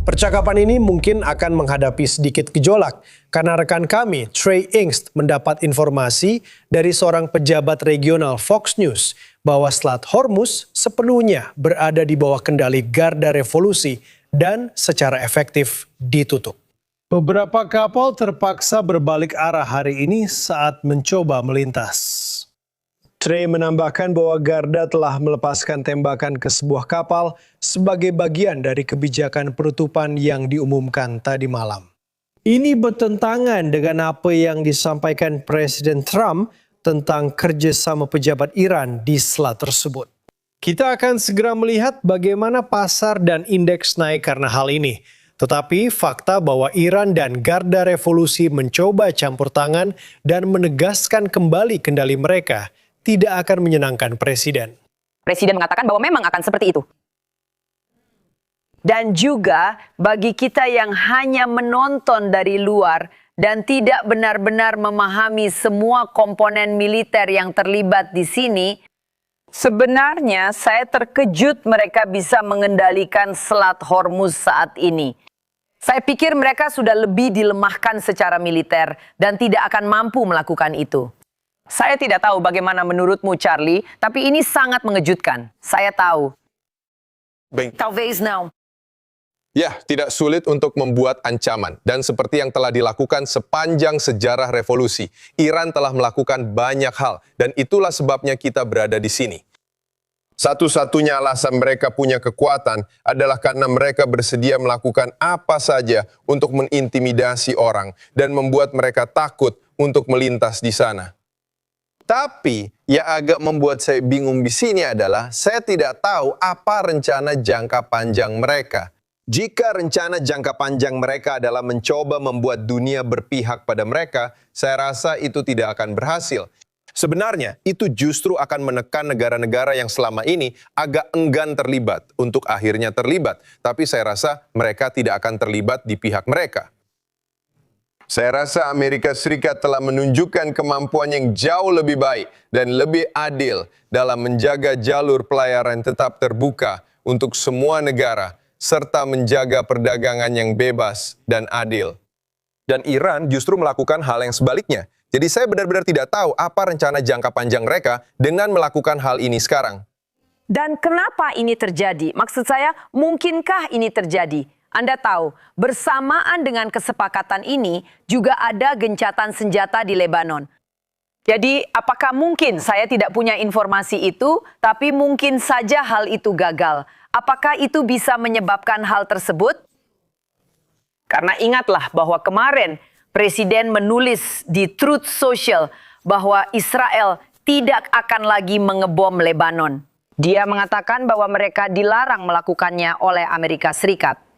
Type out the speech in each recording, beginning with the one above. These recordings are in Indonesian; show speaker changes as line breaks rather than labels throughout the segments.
Percakapan ini mungkin akan menghadapi sedikit gejolak karena rekan kami, Trey Ingst, mendapat informasi dari seorang pejabat regional Fox News bahwa Selat Hormuz sepenuhnya berada di bawah kendali Garda Revolusi dan secara efektif ditutup. Beberapa kapal terpaksa berbalik arah hari ini saat mencoba melintas. Trey menambahkan bahwa Garda telah melepaskan tembakan ke sebuah kapal sebagai bagian dari kebijakan penutupan yang diumumkan tadi malam. Ini bertentangan dengan apa yang disampaikan Presiden Trump tentang kerjasama pejabat Iran di selat tersebut. Kita akan segera melihat bagaimana pasar dan indeks naik karena hal ini. Tetapi fakta bahwa Iran dan Garda Revolusi mencoba campur tangan dan menegaskan kembali kendali mereka tidak akan menyenangkan Presiden.
Presiden mengatakan bahwa memang akan seperti itu. Dan juga bagi kita yang hanya menonton dari luar dan tidak benar-benar memahami semua komponen militer yang terlibat di sini, sebenarnya saya terkejut mereka bisa mengendalikan Selat Hormuz saat ini. Saya pikir mereka sudah lebih dilemahkan secara militer dan tidak akan mampu melakukan itu. Saya tidak tahu bagaimana menurutmu, Charlie, tapi ini sangat mengejutkan. Saya tahu. Talvez não.
Ya, tidak sulit untuk membuat ancaman. Dan seperti yang telah dilakukan sepanjang sejarah revolusi, Iran telah melakukan banyak hal. Dan itulah sebabnya kita berada di sini. Satu-satunya alasan mereka punya kekuatan adalah karena mereka bersedia melakukan apa saja untuk mengintimidasi orang dan membuat mereka takut untuk melintas di sana. Tapi yang agak membuat saya bingung di sini adalah saya tidak tahu apa rencana jangka panjang mereka. Jika rencana jangka panjang mereka adalah mencoba membuat dunia berpihak pada mereka, saya rasa itu tidak akan berhasil. Sebenarnya, itu justru akan menekan negara-negara yang selama ini agak enggan terlibat untuk akhirnya terlibat. Tapi saya rasa mereka tidak akan terlibat di pihak mereka. Saya rasa Amerika Serikat telah menunjukkan kemampuan yang jauh lebih baik dan lebih adil dalam menjaga jalur pelayaran tetap terbuka untuk semua negara, serta menjaga perdagangan yang bebas dan adil. Dan Iran justru melakukan hal yang sebaliknya. Jadi saya benar-benar tidak tahu apa rencana jangka panjang mereka dengan melakukan hal ini sekarang.
Dan kenapa ini terjadi? Maksud saya, mungkinkah ini terjadi? Anda tahu, bersamaan dengan kesepakatan ini juga ada gencatan senjata di Lebanon. Jadi, apakah mungkin saya tidak punya informasi itu, tapi mungkin saja hal itu gagal? Apakah itu bisa menyebabkan hal tersebut? Karena ingatlah bahwa kemarin Presiden menulis di Truth Social bahwa Israel tidak akan lagi mengebom Lebanon. Dia mengatakan bahwa mereka dilarang melakukannya oleh Amerika Serikat.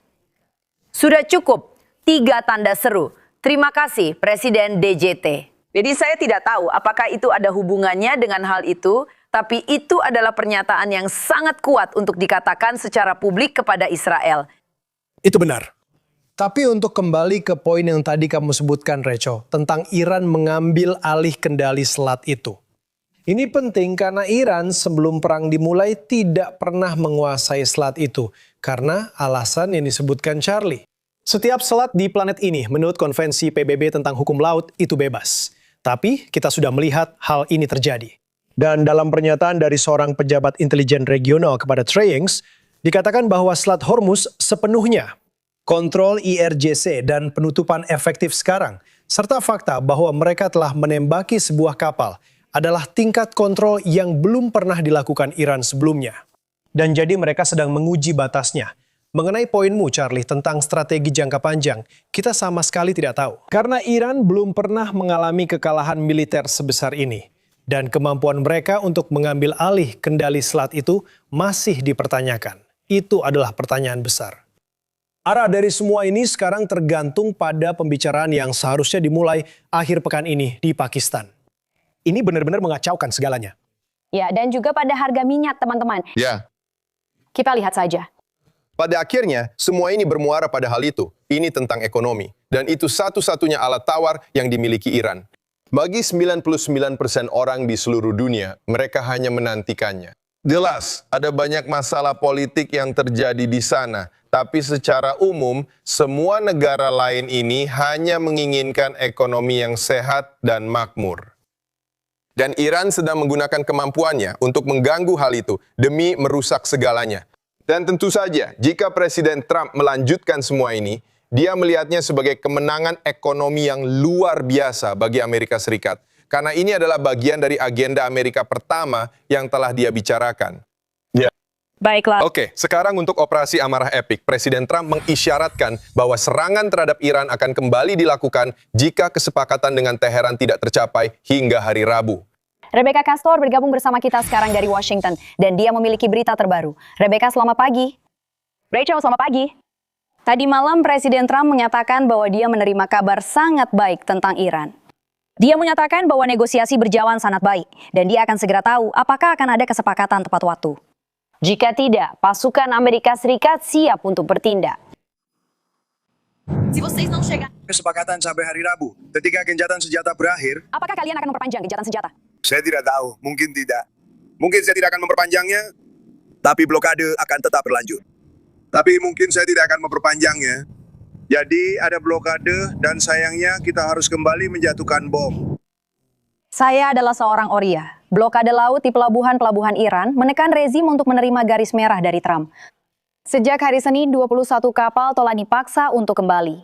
Sudah cukup, 3 tanda seru. Terima kasih Presiden DJT. Jadi saya tidak tahu apakah itu ada hubungannya dengan hal itu, tapi itu adalah pernyataan yang sangat kuat untuk dikatakan secara publik kepada Israel.
Itu benar. Tapi untuk kembali ke poin yang tadi kamu sebutkan, Reco, tentang Iran mengambil alih kendali selat itu. Ini penting karena Iran sebelum perang dimulai tidak pernah menguasai selat itu karena alasan yang disebutkan Charlie. Setiap selat di planet ini menurut konvensi PBB tentang hukum laut itu bebas. Tapi kita sudah melihat hal ini terjadi. Dan dalam pernyataan dari seorang pejabat intelijen regional kepada Trey Ingst, dikatakan bahwa Selat Hormuz sepenuhnya kontrol IRGC dan penutupan efektif sekarang, serta fakta bahwa mereka telah menembaki sebuah kapal adalah tingkat kontrol yang belum pernah dilakukan Iran sebelumnya. Dan jadi mereka sedang menguji batasnya. Mengenai poinmu, Charlie, tentang strategi jangka panjang, kita sama sekali tidak tahu. Karena Iran belum pernah mengalami kekalahan militer sebesar ini. Dan kemampuan mereka untuk mengambil alih kendali selat itu masih dipertanyakan. Itu adalah pertanyaan besar. Arah dari semua ini sekarang tergantung pada pembicaraan yang seharusnya dimulai akhir pekan ini di Pakistan. Ini benar-benar mengacaukan segalanya.
Ya, dan juga pada harga minyak, teman-teman.
Ya.
Kita lihat saja.
Pada akhirnya, semua ini bermuara pada hal itu. Ini tentang ekonomi. Dan itu satu-satunya alat tawar yang dimiliki Iran. Bagi 99% orang di seluruh dunia, mereka hanya menantikannya. Jelas, ada banyak masalah politik yang terjadi di sana. Tapi secara umum, semua negara lain ini hanya menginginkan ekonomi yang sehat dan makmur. Dan Iran sedang menggunakan kemampuannya untuk mengganggu hal itu demi merusak segalanya. Dan tentu saja, jika Presiden Trump melanjutkan semua ini, dia melihatnya sebagai kemenangan ekonomi yang luar biasa bagi Amerika Serikat. Karena ini adalah bagian dari agenda Amerika pertama yang telah dia bicarakan.
Baiklah.
Oke, sekarang untuk operasi amarah epik, Presiden Trump mengisyaratkan bahwa serangan terhadap Iran akan kembali dilakukan jika kesepakatan dengan Teheran tidak tercapai hingga hari Rabu.
Rebecca Castor bergabung bersama kita sekarang dari Washington dan dia memiliki berita terbaru. Rebecca, selamat pagi. Rachel, selamat pagi. Tadi malam Presiden Trump menyatakan bahwa dia menerima kabar sangat baik tentang Iran. Dia menyatakan bahwa negosiasi berjalan sangat baik dan dia akan segera tahu apakah akan ada kesepakatan tepat waktu. Jika tidak, pasukan Amerika Serikat siap untuk bertindak.
Kesepakatan sampai hari Rabu. Ketika gencatan senjata berakhir,
Apakah kalian akan memperpanjang gencatan senjata?
saya tidak tahu, mungkin tidak. Mungkin saya tidak akan memperpanjangnya, tapi blokade akan tetap berlanjut. Tapi mungkin saya tidak akan memperpanjangnya. Jadi ada blokade dan sayangnya kita harus kembali menjatuhkan bom.
Saya adalah seorang Oria. Blokade laut di pelabuhan-pelabuhan Iran menekan rezim untuk menerima garis merah dari Trump. Sejak hari Senin, 21 kapal telah dipaksa untuk kembali.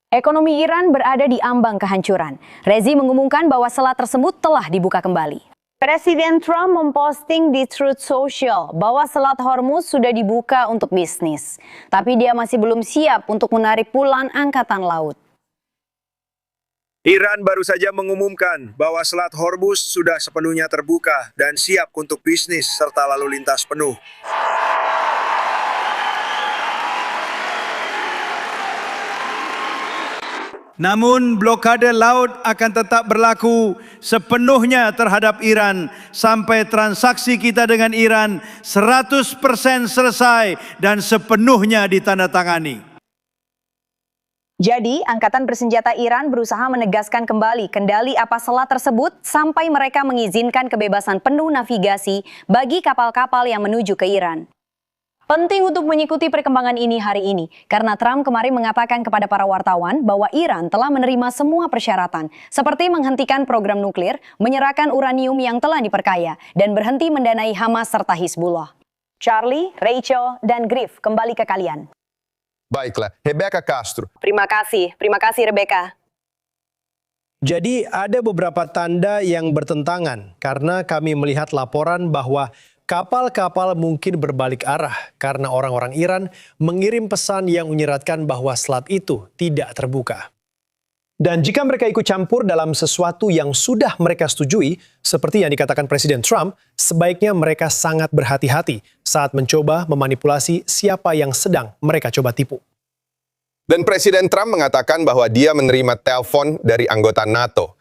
Ekonomi Iran berada di ambang kehancuran. Rezim mengumumkan bahwa selat tersebut telah dibuka kembali. Presiden Trump memposting di Truth Social bahwa Selat Hormuz sudah dibuka untuk bisnis. Tapi dia masih belum siap untuk menarik pulang angkatan laut.
Iran baru saja mengumumkan bahwa Selat Hormuz sudah sepenuhnya terbuka dan siap untuk bisnis serta lalu lintas penuh.
Namun blokade laut akan tetap berlaku sepenuhnya terhadap Iran sampai transaksi kita dengan Iran 100% selesai dan sepenuhnya ditandatangani.
Jadi, Angkatan Bersenjata Iran berusaha menegaskan kembali kendali apa selat tersebut sampai mereka mengizinkan kebebasan penuh navigasi bagi kapal-kapal yang menuju ke Iran. Penting untuk mengikuti perkembangan ini hari ini, karena Trump kemarin mengatakan kepada para wartawan bahwa Iran telah menerima semua persyaratan, seperti menghentikan program nuklir, menyerahkan uranium yang telah diperkaya, dan berhenti mendanai Hamas serta Hizbullah. Charlie, Rachel, dan Griff, kembali ke kalian.
Baiklah, Rebecca Castro.
Terima kasih Rebecca.
Jadi ada beberapa tanda yang bertentangan karena kami melihat laporan bahwa kapal-kapal mungkin berbalik arah karena orang-orang Iran mengirim pesan yang menyeratkan bahwa selat itu tidak terbuka. Dan jika mereka ikut campur dalam sesuatu yang sudah mereka setujui, seperti yang dikatakan Presiden Trump, sebaiknya mereka sangat berhati-hati saat mencoba memanipulasi siapa yang sedang mereka coba tipu.
Dan Presiden Trump mengatakan bahwa dia menerima telepon dari anggota NATO.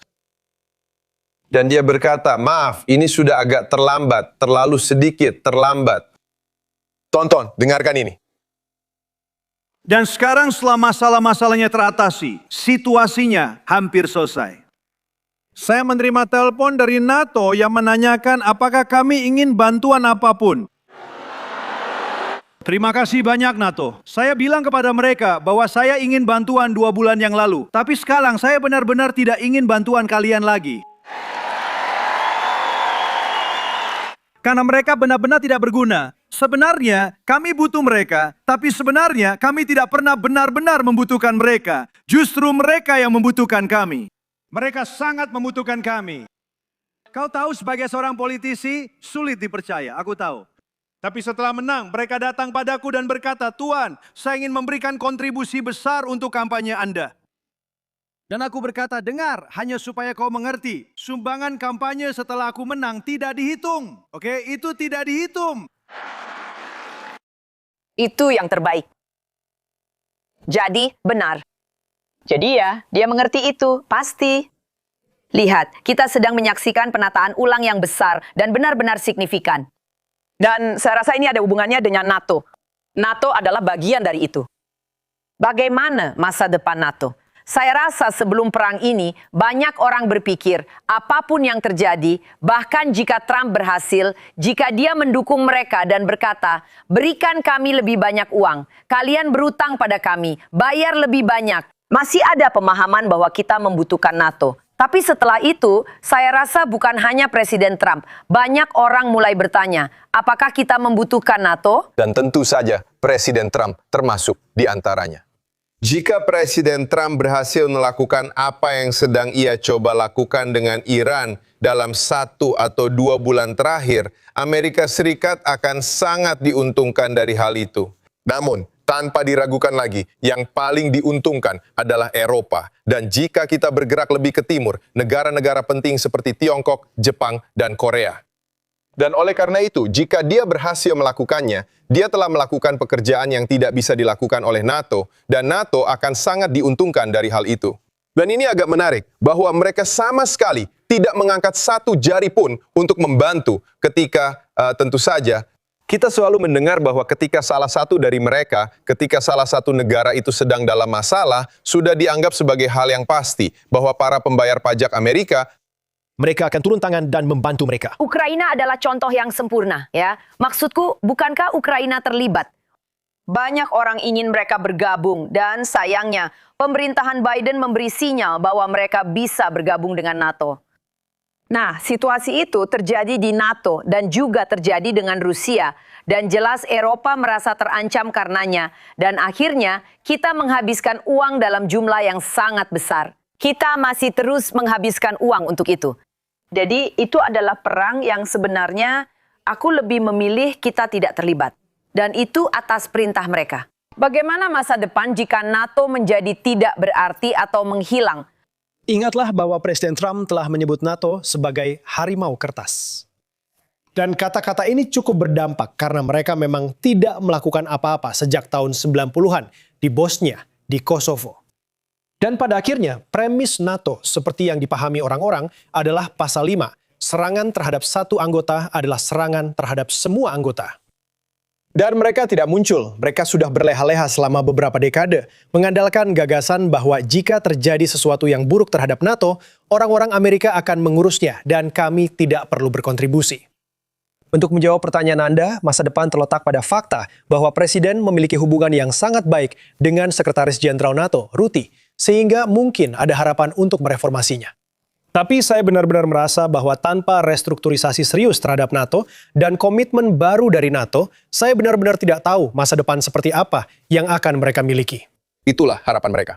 Dan dia berkata, maaf, ini sudah agak terlambat, terlalu sedikit, terlambat. Tonton, dengarkan ini.
Dan sekarang setelah masalah-masalahnya teratasi, situasinya hampir selesai. Saya menerima telepon dari NATO yang menanyakan apakah kami ingin bantuan apapun. Terima kasih banyak NATO. Saya bilang kepada mereka bahwa saya ingin bantuan 2 bulan yang lalu. Tapi sekarang saya benar-benar tidak ingin bantuan kalian lagi. Karena mereka benar-benar tidak berguna. Sebenarnya kami butuh mereka, tapi sebenarnya kami tidak pernah benar-benar membutuhkan mereka. Justru mereka yang membutuhkan kami. Mereka sangat membutuhkan kami. Kau tahu sebagai seorang politisi, sulit dipercaya, aku tahu. Tapi setelah menang, mereka datang padaku dan berkata, Tuan, saya ingin memberikan kontribusi besar untuk kampanye Anda. Dan aku berkata, dengar, hanya supaya kau mengerti, sumbangan kampanye setelah aku menang tidak dihitung. Oke, itu tidak dihitung.
Itu yang terbaik. Jadi, benar. Jadi ya, dia mengerti itu, pasti. Lihat, kita sedang menyaksikan penataan ulang yang besar dan benar-benar signifikan. Dan saya rasa ini ada hubungannya dengan NATO. NATO adalah bagian dari itu. Bagaimana masa depan NATO? Saya rasa sebelum perang ini, banyak orang berpikir apapun yang terjadi, bahkan jika Trump berhasil, jika dia mendukung mereka dan berkata, berikan kami lebih banyak uang, kalian berutang pada kami, bayar lebih banyak. Masih ada pemahaman bahwa kita membutuhkan NATO. Tapi setelah itu, saya rasa bukan hanya Presiden Trump. Banyak orang mulai bertanya, apakah kita membutuhkan NATO?
Dan tentu saja Presiden Trump termasuk di antaranya. Jika Presiden Trump berhasil melakukan apa yang sedang ia coba lakukan dengan Iran dalam 1 atau 2 bulan terakhir, Amerika Serikat akan sangat diuntungkan dari hal itu. Namun, tanpa diragukan lagi, yang paling diuntungkan adalah Eropa. Dan jika kita bergerak lebih ke timur, negara-negara penting seperti Tiongkok, Jepang, dan Korea. Dan oleh karena itu, jika dia berhasil melakukannya, dia telah melakukan pekerjaan yang tidak bisa dilakukan oleh NATO, dan NATO akan sangat diuntungkan dari hal itu. Dan ini agak menarik, bahwa mereka sama sekali tidak mengangkat satu jari pun untuk membantu ketika tentu saja kita selalu mendengar bahwa ketika salah satu dari mereka, ketika salah satu negara itu sedang dalam masalah, sudah dianggap sebagai hal yang pasti bahwa para pembayar pajak Amerika
Mereka akan turun tangan dan membantu mereka.
Ukraina adalah contoh yang sempurna, ya. Maksudku, bukankah Ukraina terlibat? Banyak orang ingin mereka bergabung dan sayangnya pemerintahan Biden memberi sinyal bahwa mereka bisa bergabung dengan NATO. Nah, situasi itu terjadi di NATO dan juga terjadi dengan Rusia. Dan jelas Eropa merasa terancam karenanya. Dan akhirnya kita menghabiskan uang dalam jumlah yang sangat besar. Kita masih terus menghabiskan uang untuk itu. Jadi itu adalah perang yang sebenarnya aku lebih memilih kita tidak terlibat. Dan itu atas perintah mereka. Bagaimana masa depan jika NATO menjadi tidak berarti atau menghilang?
Ingatlah bahwa Presiden Trump telah menyebut NATO sebagai harimau kertas. Dan kata-kata ini cukup berdampak karena mereka memang tidak melakukan apa-apa sejak tahun 90-an di Bosnia, di Kosovo. Dan pada akhirnya, premis NATO seperti yang dipahami orang-orang adalah pasal 5. Serangan terhadap satu anggota adalah serangan terhadap semua anggota. Dan mereka tidak muncul, mereka sudah berleha-leha selama beberapa dekade, mengandalkan gagasan bahwa jika terjadi sesuatu yang buruk terhadap NATO, orang-orang Amerika akan mengurusnya dan kami tidak perlu berkontribusi. Untuk menjawab pertanyaan Anda, masa depan terletak pada fakta bahwa Presiden memiliki hubungan yang sangat baik dengan Sekretaris Jenderal NATO, Rutte, sehingga mungkin ada harapan untuk mereformasinya. Tapi saya benar-benar merasa bahwa tanpa restrukturisasi serius terhadap NATO dan komitmen baru dari NATO, saya benar-benar tidak tahu masa depan seperti apa yang akan mereka miliki.
itulah harapan mereka.